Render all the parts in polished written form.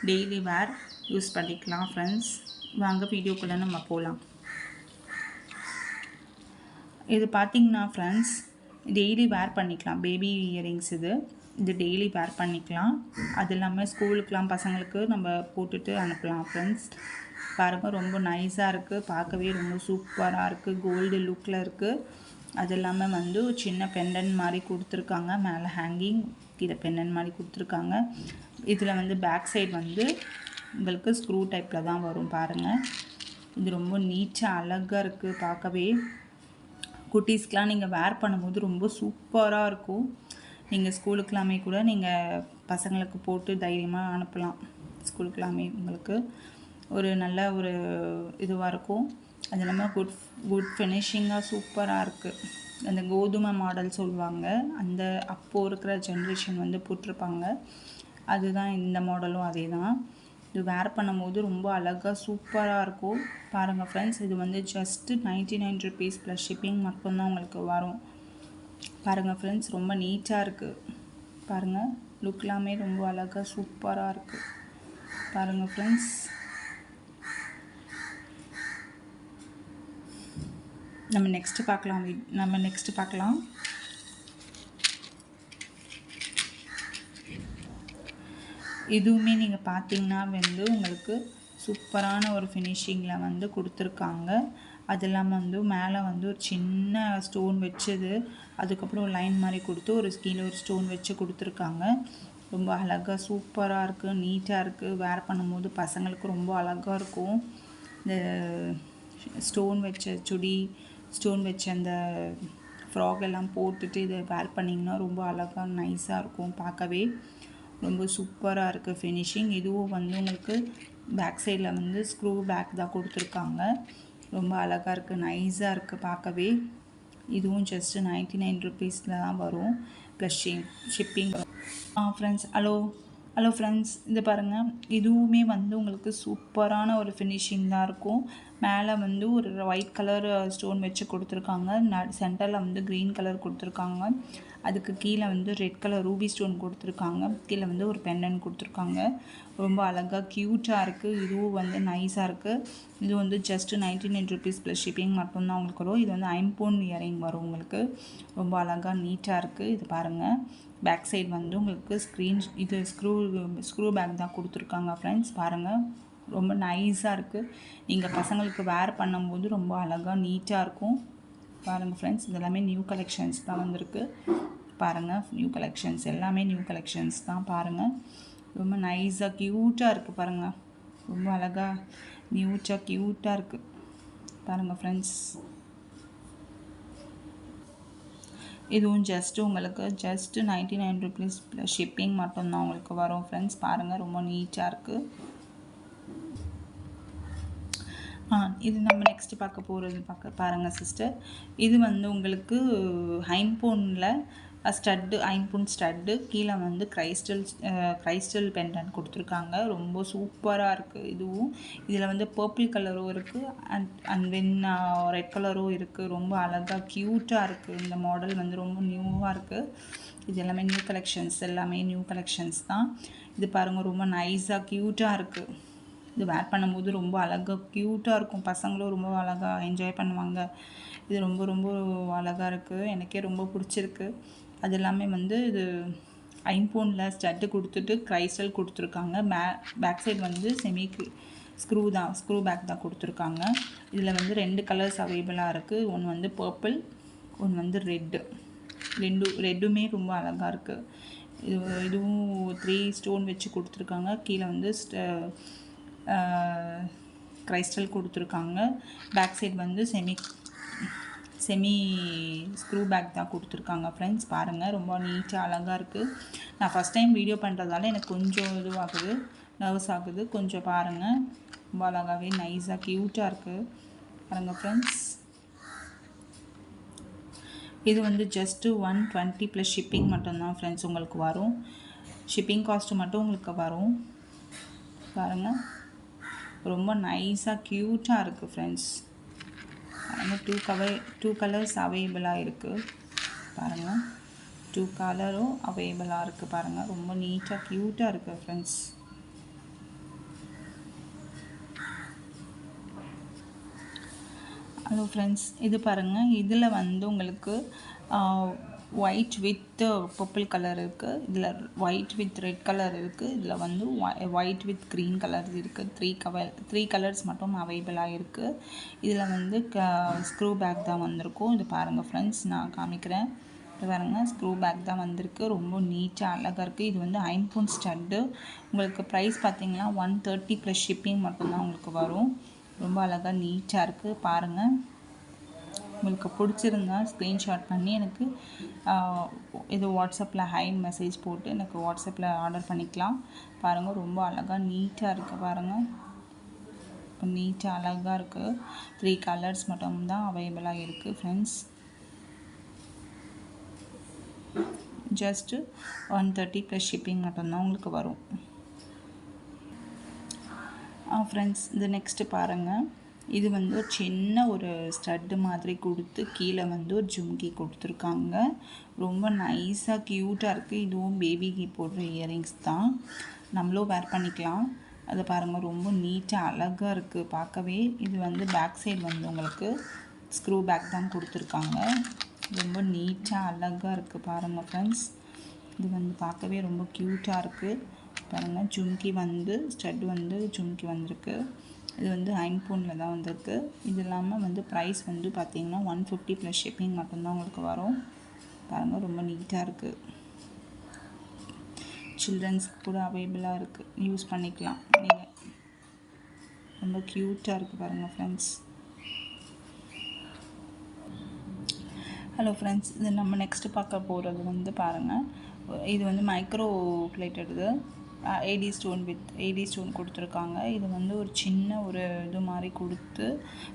Daily வேர் use பண்ணிக்கலாம் friends. வாங்க வீடியோக்குள்ளே நம்ம போகலாம். இது பார்த்திங்கன்னா ஃப்ரெண்ட்ஸ், டெய்லி வேர் பண்ணிக்கலாம். பேபி இயரிங்ஸ் இது டெய்லி வேர் பண்ணிக்கலாம். அது இல்லாமல் ஸ்கூலுக்கெலாம் பசங்களுக்கு நம்ம போட்டுட்டு அனுப்பலாம் ஃப்ரெண்ட்ஸ். பாருங்கள், ரொம்ப நைஸாக இருக்குது, பார்க்கவே ரொம்ப சூப்பராக இருக்குது, கோல்டு லுக்கில் இருக்குது. அது இல்லாமல் வந்து சின்ன பெண்டன் மாதிரி கொடுத்துருக்காங்க, மேலே ஹேங்கிங், கீழே பெண்டன் மாதிரி கொடுத்துருக்காங்க. இதில் வந்து பேக் சைடு வந்து உங்களுக்கு ஸ்க்ரூ டைப்பில் தான் வரும். பாருங்கள், இது ரொம்ப நீட்டாக அழகாக இருக்குது பார்க்கவே. குட்டீஸ்க்கெலாம் நீங்கள் வேர் பண்ணும்போது ரொம்ப சூப்பராக இருக்கும். நீங்கள் ஸ்கூலுக்கெல்லாமே கூட நீங்கள் பசங்களுக்கு போட்டு தைரியமாக அனுப்பலாம். ஸ்கூலுக்கெல்லாமே உங்களுக்கு ஒரு நல்ல ஒரு இதுவாக இருக்கும். அது இல்லாமல் குட் ஃபினிஷிங்காக சூப்பராக இருக்குது. அந்த கோதுமை மாடல் சொல்லுவாங்க, அந்த அப்போது இருக்கிற ஜென்ரேஷன் வந்து போட்டிருப்பாங்க. அதுதான் இந்த மாடலும் அதே தான். இது வேர் பண்ணும்போது ரொம்ப அழகாக சூப்பராக இருக்கும். பாருங்கள் ஃப்ரெண்ட்ஸ், இது வந்து ஜஸ்ட்டு 99 rupees ப்ளஸ் ஷிப்பிங் மட்டும்தான் உங்களுக்கு வரும். பாருங்கள் ஃப்ரெண்ட்ஸ், ரொம்ப நீட்டாக இருக்குது. பாருங்கள், லுக்லாமே ரொம்ப அழகாக சூப்பராக இருக்குது. பாருங்கள் ஃப்ரெண்ட்ஸ், நம்ம நெக்ஸ்ட்டு பார்க்கலாம். இதுவுமே நீங்கள் பார்த்தீங்கன்னா வந்து உங்களுக்கு சூப்பரான ஒரு ஃபினிஷிங்கில் வந்து கொடுத்துருக்காங்க. அது இல்லாமல் வந்து மேலே வந்து ஒரு சின்ன ஸ்டோன் வச்சது, அதுக்கப்புறம் ஒரு லைன் மாதிரி கொடுத்து ஒரு கீழே ஒரு ஸ்டோன் வச்சு கொடுத்துருக்காங்க. ரொம்ப அழகாக சூப்பராக இருக்குது, நீட்டாக இருக்குது. வேர் பண்ணும்போது பசங்களுக்கு ரொம்ப அழகாக இருக்கும். இந்த ஸ்டோன் வச்ச சுடி, ஸ்டோன் வச்ச அந்த ஃப்ராக் எல்லாம் போட்டுட்டு இதை வேர் பண்ணிங்கன்னா ரொம்ப அழகாக நைஸாக இருக்கும். பார்க்கவே ரொம்ப சூப்பராக இருக்குது ஃபினிஷிங். இதுவும் வந்து உங்களுக்கு பேக் சைடில் வந்து ஸ்க்ரூ பேக் தான் கொடுத்துருக்காங்க. ரொம்ப அழகாக இருக்குது, நைஸாக இருக்குது பார்க்கவே. இதுவும் ஜஸ்ட்டு 99 rupeesல தான் வரும், plus shipping. Friends, hello friends, இது பாருங்கள், இதுவுமே வந்து உங்களுக்கு சூப்பரான ஒரு ஃபினிஷிங் தான் இருக்கும். மேலே வந்து ஒரு ஒயிட் கலர் ஸ்டோன் வச்சு கொடுத்துருக்காங்க, சென்டரில் வந்து க்ரீன் கலர் கொடுத்துருக்காங்க, அதுக்கு கீழே வந்து ரெட் கலர் ரூபி ஸ்டோன் கொடுத்துருக்காங்க, கீழே வந்து ஒரு பெண்டன் கொடுத்துருக்காங்க. ரொம்ப அழகாக க்யூட்டாக இருக்குது. இதுவும் வந்து நைஸாக இருக்குது. இது வந்து ஜஸ்ட்டு 99 rupees ப்ளஸ் ஷிப்பிங் மட்டும்தான் உங்களுக்கு வரும். இது வந்து ஐம்பொன் இயரிங் வரும் உங்களுக்கு. ரொம்ப அழகாக நீட்டாக இருக்குது. இது பாருங்கள், பேக் சைடு வந்து உங்களுக்கு இது ஸ்க்ரூ பேக் தான் கொடுத்துருக்காங்க ஃப்ரெண்ட்ஸ். பாருங்கள், ரொம்ப நைஸாக இருக்குது. நீங்கள் பசங்களுக்கு வேர் பண்ணும்போது ரொம்ப அழகாக நீட்டாக இருக்கும். பாருங்கள் ஃப்ரெண்ட்ஸ், இதெல்லாமே நியூ கலெக்ஷன்ஸ் தான் வந்திருக்கு. பாருங்கள், நியூ கலெக்ஷன்ஸ் எல்லாமே நியூ கலெக்ஷன்ஸ் தான். பாருங்கள், ரொம்ப நைஸாக க்யூட்டாக இருக்குது. பாருங்கள், ரொம்ப அழகாக க்யூட்டாக இருக்குது. பாருங்கள் ஃப்ரெண்ட்ஸ், இதுவும் உங்களுக்கு ஜஸ்ட்டு 99 rupees ப்ளஸ் ஷிப்பிங் மட்டும்தான் உங்களுக்கு வரும் ஃப்ரெண்ட்ஸ். பாருங்கள், ரொம்ப நீட்டாக இருக்குது. இது நம்ம நெக்ஸ்ட்டு பார்க்க போகிறது பாருங்கள் சிஸ்டர். இது வந்து உங்களுக்கு ஐம்பொனில் ஐம்பொன் ஸ்டட்டு, கீழே வந்து கிரைஸ்டல் பெண்டன்ட் கொடுத்துருக்காங்க. ரொம்ப சூப்பராக இருக்குது. இதில் வந்து பர்பிள் கலரும் இருக்குது, அண்ட் தென் ரெட் கலரும் இருக்குது. ரொம்ப அழகாக க்யூட்டாக இருக்குது. இந்த மாடல் வந்து ரொம்ப நியூவாக இருக்குது. இது எல்லாமே நியூ கலெக்ஷன்ஸ் தான். இது பாருங்கள், ரொம்ப நைஸாக க்யூட்டாக இருக்குது. இது வேர் பண்ணும்போது ரொம்ப அழகாக க்யூட்டாக இருக்கும். பசங்களும் ரொம்ப அழகாக என்ஜாய் பண்ணுவாங்க. இது ரொம்ப ரொம்ப அழகாக இருக்குது, எனக்கே ரொம்ப பிடிச்சிருக்கு. அது எல்லாமே வந்து இது ஐம்பொனில் ஸ்டட்டு கொடுத்துட்டு கிரைஸ்டல் கொடுத்துருக்காங்க. பேக் சைடு வந்து ஸ்க்ரூ பேக் தான் கொடுத்துருக்காங்க. இதில் வந்து 2 கலர்ஸ் அவைலபிளாக இருக்குது. ஒன்று வந்து பர்பிள், ஒன்று வந்து ரெட்டுமே ரொம்ப அழகாக இருக்குது. இதுவும் 3 ஸ்டோன் வச்சு கொடுத்துருக்காங்க. கீழே வந்து கிரைஸ்டல் கொடுத்துருக்காங்க. பேக் சைடு வந்து செமி ஸ்க்ரூ பேக் தான் கொடுத்துருக்காங்க ஃப்ரெண்ட்ஸ். பாருங்கள், ரொம்ப நீட்டாக அழகாக இருக்குது. நான் ஃபஸ்ட் டைம் வீடியோ பண்ணுறதால எனக்கு கொஞ்சம் நர்வஸ் ஆகுது கொஞ்சம். பாருங்கள், ரொம்ப அழகாகவே நைஸாக க்யூட்டாக இருக்குது. பாருங்கள் ஃப்ரெண்ட்ஸ், இது வந்து ஜஸ்ட்டு 120 ப்ளஸ் ஷிப்பிங் மட்டும்தான் ஃப்ரெண்ட்ஸ் உங்களுக்கு வரும். ஷிப்பிங் காஸ்ட்டு மட்டும் உங்களுக்கு வரும். பாருங்கள், ரொம்ப நைஸாக க்யூட்டாக இருக்குது ஃப்ரெண்ட்ஸ். பாருங்கள், 2 கலர்ஸ் அவைலபிளாக இருக்குது. பாருங்கள், 2 கலரும் அவைலபிளாக இருக்குது. பாருங்கள், ரொம்ப நீட்டாக க்யூட்டாக இருக்குது ஃப்ரெண்ட்ஸ். ஹலோ ஃப்ரெண்ட்ஸ், இது பாருங்கள். இதில் வந்து உங்களுக்கு ஒயிட் வித் பர்பிள் கலர் இருக்குது, இதில் ஒயிட் வித் ரெட் கலர் இருக்குது, இதில் வந்து ஒயிட் வித் க்ரீன் கலர் இருக்குது. த்ரீ கலர்ஸ் மட்டும் அவைலபிளாக இருக்குது. இதில் வந்து ஸ்க்ரூ பேக் தான் வந்திருக்கும். இது பாருங்கள் ஃப்ரெண்ட்ஸ், நான் காமிக்கிறேன். இது பாருங்கள், ஸ்க்ரூ பேக் தான் வந்திருக்கு. ரொம்ப நீட்டாக அழகாக இருக்குது. இது வந்து 5 பவுண்ட் ஸ்டட்டு. உங்களுக்கு ப்ரைஸ் பார்த்தீங்கன்னா 130 ப்ளஸ் ஷிப்பிங் மட்டும்தான் உங்களுக்கு வரும். ரொம்ப அழகாக நீட்டாக இருக்குது. பாருங்கள், உங்களுக்கு பிடிச்சிருந்தா ஸ்க்ரீன்ஷாட் பண்ணி எனக்கு இது வாட்ஸ்அப்பில் ஹை மெசேஜ் போட்டு எனக்கு வாட்ஸ்அப்பில் ஆர்டர் பண்ணிக்கலாம். பாருங்கள், ரொம்ப அழகாக நீட்டாக இருக்குது. பாருங்கள், நீட்டாக அழகாக இருக்குது. 3 கலர்ஸ் மட்டும்தான் அவைலபிளாக இருக்குது ஃப்ரெண்ட்ஸ். ஜஸ்ட்டு 130 ப்ளஸ் ஷிப்பிங் மட்டும்தான் உங்களுக்கு வரும். ஃப்ரெண்ட்ஸ், இது நெக்ஸ்ட்டு பாருங்கள். இது வந்து ஒரு சின்ன ஒரு ஸ்டட்டு மாதிரி கொடுத்து கீழே வந்து ஒரு ஜும்கி கொடுத்துருக்காங்க. ரொம்ப நைஸாக க்யூட்டாக இருக்குது. இதுவும் பேபிக்கு போடுற இயரிங்ஸ் தான், நம்மளும் வேர் பண்ணிக்கலாம். அதை பாருங்கள், ரொம்ப நீட்டாக அழகாக இருக்குது பார்க்கவே. இது வந்து பேக் சைடு வந்து உங்களுக்கு ஸ்க்ரூ பேக் தான் கொடுத்துருக்காங்க. ரொம்ப நீட்டாக அழகாக இருக்குது பாருங்கள் ஃப்ரெண்ட்ஸ். இது வந்து பார்க்கவே ரொம்ப க்யூட்டாக இருக்குது. பாருங்கள், ஜும்கி வந்து ஸ்டட் வந்து ஜும்கி வந்திருக்கு. இது வந்து 5 பவுண்டில் தான் வந்திருக்கு. இது இல்லாமல் வந்து ப்ரைஸ் வந்து பார்த்திங்கன்னா 150 ப்ளஸ் ஷிப்பிங் மட்டும்தான் உங்களுக்கு வரும். பாருங்கள், ரொம்ப நீட்டாக இருக்குது. சில்ட்ரன்ஸ்க்கு கூட அவைலபிளாக இருக்குது, யூஸ் பண்ணிக்கலாம் நீங்கள். ரொம்ப க்யூட்டாக இருக்குது பாருங்கள் ஃப்ரெண்ட்ஸ். ஹலோ ஃப்ரெண்ட்ஸ், இது நம்ம நெக்ஸ்ட்டு பார்க்க போகிறது வந்து பாருங்கள். இது வந்து மைக்ரோ பிளேட்டடு ஏடி ஸ்டோன் கொடுத்துருக்காங்க. இது வந்து ஒரு சின்ன ஒரு இது மாதிரி கொடுத்து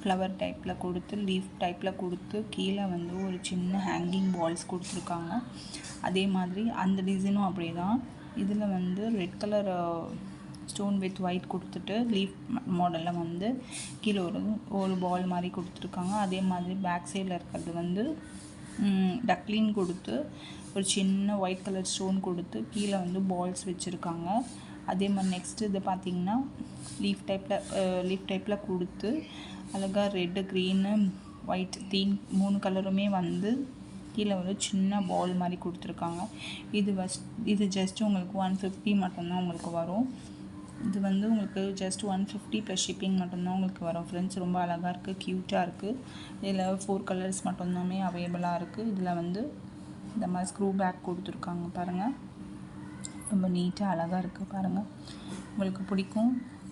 ஃப்ளவர் டைப்பில் கொடுத்து லீஃப் டைப்பில் கொடுத்து கீழே வந்து ஒரு சின்ன ஹேங்கிங் பால்ஸ் கொடுத்துருக்காங்க. அதே மாதிரி அந்த டிசைனும் அப்படியே தான். இதில் வந்து red colour stone with white கொடுத்துட்டு லீஃப் மாடலில் வந்து கீழே ஒரு பால் மாதிரி கொடுத்துருக்காங்க. அதே மாதிரி பேக் சைடில் இருக்கிறது வந்து டக்லின் கொடுத்து ஒரு சின்ன ஒயிட் கலர் ஸ்டோன் கொடுத்து கீழே வந்து பால்ஸ் வச்சுருக்காங்க. அதே மாதிரி நெக்ஸ்ட்டு இது பார்த்திங்கன்னா லீஃப் டைப்பில் கொடுத்து அழகாக ரெட்டு, க்ரீனு, ஒயிட், 3 கலருமே வந்து கீழே வந்து சின்ன பால் மாதிரி கொடுத்துருக்காங்க. இது ஜஸ்ட் உங்களுக்கு 150 மட்டும்தான் உங்களுக்கு வரும். இது வந்து உங்களுக்கு ஜஸ்ட் 150 ப்ளஸ் ஷிப்பிங் மட்டும்தான் உங்களுக்கு வரும் ஃப்ரெண்ட்ஸ். ரொம்ப அழகாக இருக்குது, க்யூட்டாக இருக்குது. இதில் 4 கலர்ஸ் மட்டும்தாமே அவைலபிளாக இருக்குது. இதில் வந்து இந்த மாதிரி ஸ்க்ரூ பேக் கொடுத்துருக்காங்க பாருங்கள். ரொம்ப நீட்டாக அழகாக இருக்குது பாருங்கள். உங்களுக்கு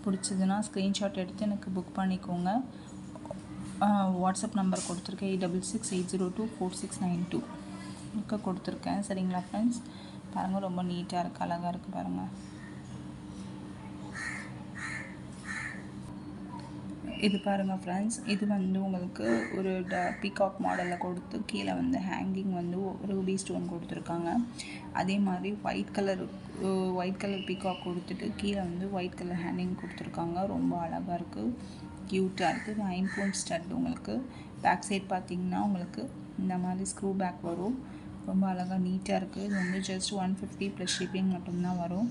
பிடிச்சதுன்னா ஸ்க்ரீன்ஷாட் எடுத்து எனக்கு புக் பண்ணிக்கோங்க. வாட்ஸ்அப் நம்பர் கொடுத்துருக்கேன் 8668024692 கொடுத்துருக்கேன். சரிங்களா ஃப்ரெண்ட்ஸ்? பாருங்கள், ரொம்ப நீட்டாக இருக்குது, அழகாக இருக்குது பாருங்கள். இது பாருங்கள் ஃப்ரெண்ட்ஸ், இது வந்து உங்களுக்கு ஒரு பீகாக் மாடலில் கொடுத்து கீழே வந்து ஹேங்கிங் வந்து ரூபி ஸ்டோன் கொடுத்துருக்காங்க. அதே மாதிரி ஒயிட் கலர் பீகாக் கொடுத்துட்டு கீழே வந்து ஒயிட் கலர் ஹேங்கிங் கொடுத்துருக்காங்க. ரொம்ப அழகாக இருக்குது, க்யூட்டாக இருக்குது. 9 பவுண்ட் ஸ்டட். உங்களுக்கு பேக் சைட் பார்த்திங்கன்னா உங்களுக்கு இந்த மாதிரி ஸ்க்ரூ பேக் வரும். ரொம்ப அழகாக நீட்டாக இருக்குது. இது வந்து ஜஸ்ட் 150 ப்ளஸ் ஷிப்பிங் மட்டும்தான் வரும்.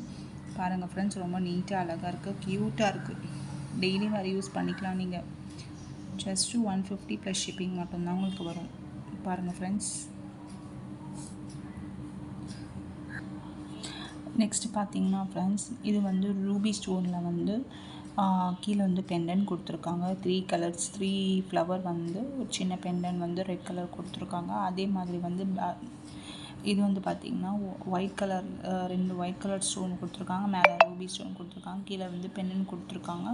பாருங்கள் ஃப்ரெண்ட்ஸ், ரொம்ப நீட்டாக அழகாக இருக்குது, க்யூட்டாக இருக்குது. டெய்லி வேறு யூஸ் பண்ணிக்கலாம் நீங்கள். ஜஸ்ட்டு 150 ப்ளஸ் ஷிப்பிங் மட்டும்தான் உங்களுக்கு வரும். பாருங்கள் ஃப்ரெண்ட்ஸ். நெக்ஸ்ட்டு பார்த்தீங்கன்னா ஃப்ரெண்ட்ஸ், இது வந்து ரூபி ஸ்டோனில் வந்து கீழே வந்து பெண்டன் கொடுத்துருக்காங்க. 3 கலர்ஸ் 3 ஃப்ளவர் வந்து ஒரு சின்ன பெண்டன் வந்து ரெட் கலர் கொடுத்துருக்காங்க. அதே மாதிரி வந்து இது வந்து பார்த்திங்கன்னா white colour 2 white colour stone கொடுத்துருக்காங்க. மேலே ரூபி ஸ்டோன் கொடுத்துருக்காங்க. கீழே வந்து பெண்டன் கொடுத்துருக்காங்க.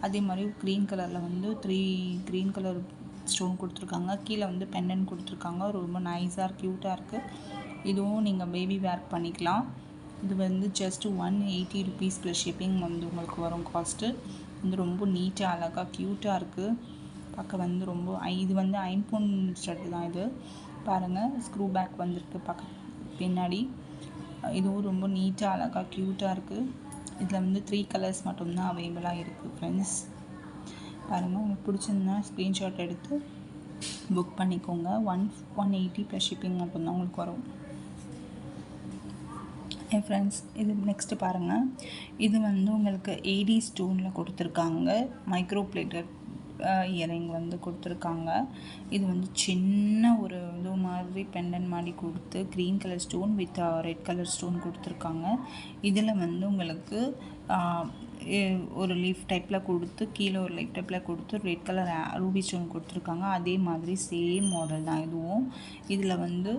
அதே மாதிரி க்ரீன் கலரில் வந்து 3 க்ரீன் கலர் ஸ்டோன் கொடுத்துருக்காங்க. கீழே வந்து பெண்டன் கொடுத்துருக்காங்க. ரொம்ப நைஸாக க்யூட்டாக இருக்குது. இதுவும் நீங்கள் பேபி வேர் பண்ணிக்கலாம். இது வந்து ஜஸ்ட்டு 180 ருபீஸ் ப்ளஸ் ஷிப்பிங் வந்து உங்களுக்கு வரும் காஸ்ட்டு. வந்து ரொம்ப நீட்டாக அழகாக க்யூட்டாக இருக்குது பார்க்க. வந்து ரொம்ப இது வந்து 5 பவுண்ட் ஸ்டட்டு தான். இது பாருங்கள், ஸ்க்ரூ பேக் வந்திருக்கு பின்னாடி. இதுவும் ரொம்ப நீட்டாக அழகாக க்யூட்டாக இருக்குது. இதில் வந்து 3 கலர்ஸ் மட்டும்தான் அவைலபிளாக இருக்குது ஃப்ரெண்ட்ஸ். பாருங்கள், உங்களுக்கு பிடிச்சிருந்தா ஸ்க்ரீன்ஷாட் எடுத்து புக் பண்ணிக்கோங்க. 180 ப்ளஸ் ஷிப்பிங் மட்டும்தான் உங்களுக்கு வரும். ஃப்ரெண்ட்ஸ், இது நெக்ஸ்ட்டு பாருங்கள். இது வந்து உங்களுக்கு ஏடி ஸ்டோனில் கொடுத்துருக்காங்க. மைக்ரோ பிளேட்டட் இயரிங் வந்து கொடுத்துருக்காங்க. இது வந்து சின்ன ஒரு இது மாதிரி பெண்டன் மாதிரி கொடுத்து green colour stone with red colour stone கொடுத்துருக்காங்க. இதில் வந்து உங்களுக்கு ஒரு லீஃப் டைப்பில் கொடுத்து கீழே ஒரு லீஃப் டைப்பில் கொடுத்து ரெட் கலர் ரூபி ஸ்டோன் கொடுத்துருக்காங்க. அதே மாதிரி சேம் மாடல் தான் இதுவும். இதில் வந்து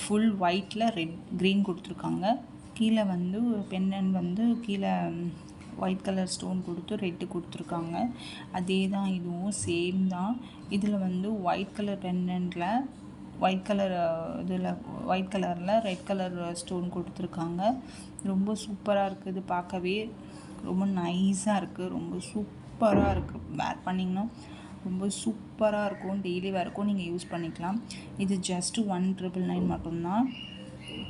ஃபுல் ஒயிட்டில் ரெட் க்ரீன் கொடுத்துருக்காங்க. கீழே வந்து பெண்டன் வந்து கீழே ஒயிட் கலர் ஸ்டோன் கொடுத்து ரெட்டு கொடுத்துருக்காங்க. அதே தான் இதுவும் சேம் தான். இதில் வந்து ஒயிட் கலர் பெண்டன்ட்டில் ஒயிட் கலர் இதில் ஒயிட் கலரில் ரெட் கலர் ஸ்டோன் கொடுத்துருக்காங்க. ரொம்ப சூப்பராக இருக்குது, பார்க்கவே ரொம்ப நைஸாக இருக்குது, ரொம்ப சூப்பராக இருக்குது. வேர் பண்ணிங்கன்னா ரொம்ப சூப்பராக இருக்கும். டெய்லி வேர்க்கும் நீங்கள் யூஸ் பண்ணிக்கலாம். இது ஜஸ்ட்டு 199 மட்டும்தான்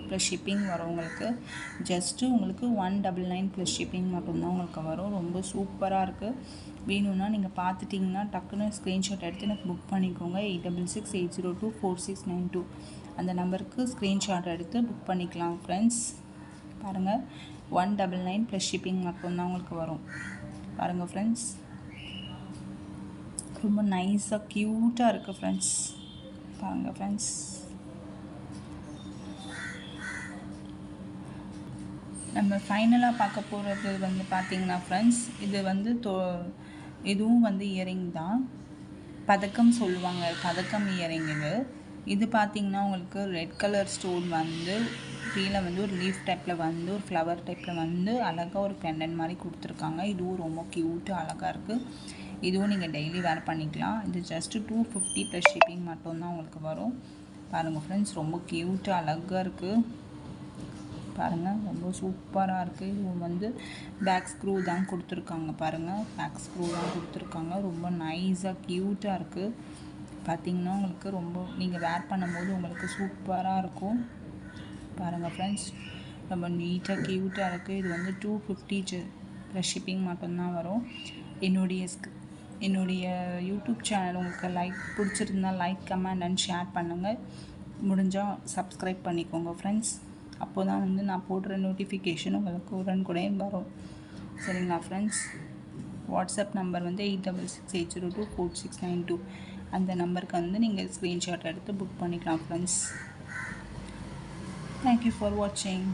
ப்ளஸ் ஷிப்பிங் வரும் உங்களுக்கு. ஜஸ்ட்டு உங்களுக்கு 199 ப்ளஸ் ஷிப்பிங் மட்டும்தான் உங்களுக்கு வரும். ரொம்ப சூப்பராக இருக்குது. வேணும்னா நீங்கள் பார்த்துட்டிங்கன்னா டக்குன்னு ஸ்க்ரீன்ஷாட் எடுத்து எனக்கு புக் பண்ணிக்கோங்க. 8668024692 அந்த நம்பருக்கு ஸ்க்ரீன்ஷாட் எடுத்து புக் பண்ணிக்கலாம் ஃப்ரெண்ட்ஸ். பாருங்கள், 199 ப்ளஸ் ஷிப்பிங் மட்டும்தான் உங்களுக்கு வரும். பாருங்கள் ஃப்ரெண்ட்ஸ், ரொம்ப நைஸாக க்யூட்டாக இருக்குது ஃப்ரெண்ட்ஸ். பாருங்கள் ஃப்ரெண்ட்ஸ், நம்ம ஃபைனலாக பார்க்க போகிறது வந்து பார்த்திங்கன்னா ஃப்ரெண்ட்ஸ், இது வந்து இதுவும் வந்து இயரிங் தான். பதக்கம் சொல்லுவாங்க, பதக்கம் இயரிங் இது பார்த்திங்கன்னா உங்களுக்கு ரெட் கலர் ஸ்டோன் வந்து கீழே வந்து ஒரு லீஃப் டைப்பில் வந்து ஒரு ஃப்ளவர் டைப்பில் வந்து அழகாக ஒரு பெண்டன் மாதிரி கொடுத்துருக்காங்க. இதுவும் ரொம்ப க்யூட்டாக அழகாக இருக்குது. இதுவும் நீங்கள் டெய்லி வேர் பண்ணிக்கலாம். இது ஜஸ்ட்டு 250 ப்ளஸ் ஷிப்பிங் மட்டும்தான் உங்களுக்கு வரும். பாருங்கள் ஃப்ரெண்ட்ஸ், ரொம்ப க்யூட்டாக அழகாக இருக்குது. பாருங்கள், ரொம்ப சூப்பராக இருக்குது. இது வந்து பேக் ஸ்க்ரூ தான் கொடுத்துருக்காங்க. பாருங்கள், பேக் ஸ்க்ரூ தான் கொடுத்துருக்காங்க. ரொம்ப நைஸாக க்யூட்டாக இருக்குது. பார்த்திங்கன்னா உங்களுக்கு ரொம்ப நீங்கள் வேர் பண்ணும்போது உங்களுக்கு சூப்பராக இருக்கும். பாருங்கள் ஃப்ரெண்ட்ஸ், ரொம்ப நீட்டாக க்யூட்டாக இருக்குது. இது வந்து 250 ப்ளஸ் ஷிப்பிங் மட்டும்தான் வரும். என்னுடைய யூடியூப் சேனல் உங்களுக்கு பிடிச்சிருந்தால் லைக், கமெண்ட் அண்ட் ஷேர் பண்ணுங்கள். முடிஞ்சால் சப்ஸ்கிரைப் பண்ணிக்கோங்க ஃப்ரெண்ட்ஸ். அப்போ தான் வந்து நான் போடுற நோட்டிஃபிகேஷன் உங்களுக்கு உடனுக்குடன் வரும். சரிங்களா ஃப்ரெண்ட்ஸ்? வாட்ஸ்அப் நம்பர் வந்து 8668024692 அந்த நம்பருக்கு வந்து நீங்கள் ஸ்க்ரீன்ஷாட் எடுத்து புக் பண்ணிக்கலாம் ஃப்ரெண்ட்ஸ். தேங்க்யூ ஃபார் வாட்சிங்.